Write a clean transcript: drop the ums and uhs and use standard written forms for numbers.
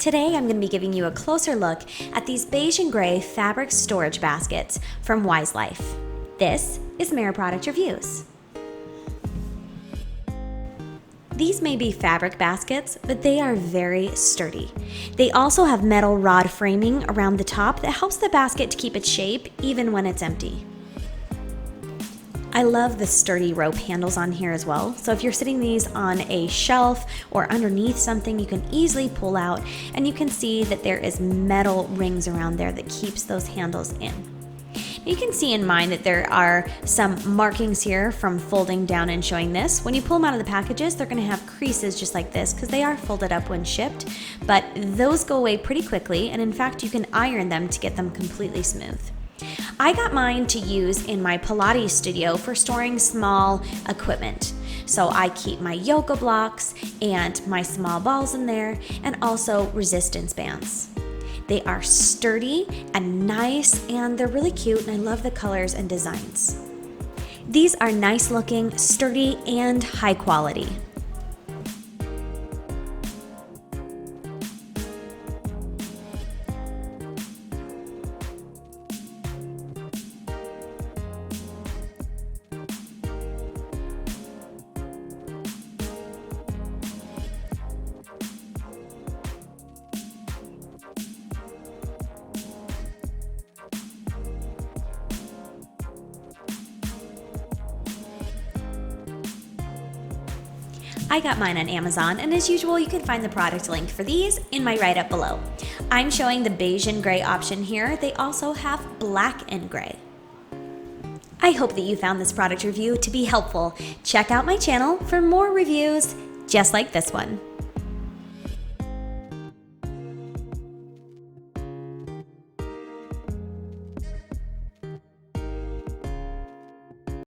Today I'm going to be giving you a closer look at these beige and gray fabric storage baskets from WISELIFE. This is Mirror Product Reviews. These may be fabric baskets, but they are very sturdy. They also have metal rod framing around the top that helps the basket to keep its shape even when it's empty. I love the sturdy rope handles on here as well, so if you're sitting these on a shelf or underneath something, you can easily pull out, and you can see that there is metal rings around there that keeps those handles in. You can see in mine that there are some markings here from folding down and showing this. When you pull them out of the packages, they're going to have creases just like this because they are folded up when shipped, but those go away pretty quickly, and in fact you can iron them to get them completely smooth. I got mine to use in my Pilates studio for storing small equipment. So I keep my yoga blocks and my small balls in there, and also resistance bands. They are sturdy and nice, and they're really cute, and I love the colors and designs. These are nice looking, sturdy, and high quality. I got mine on Amazon, and as usual, you can find the product link for these in my write-up below. I'm showing the beige and gray option here. They also have black and gray. I hope that you found this product review to be helpful. Check out my channel for more reviews just like this one.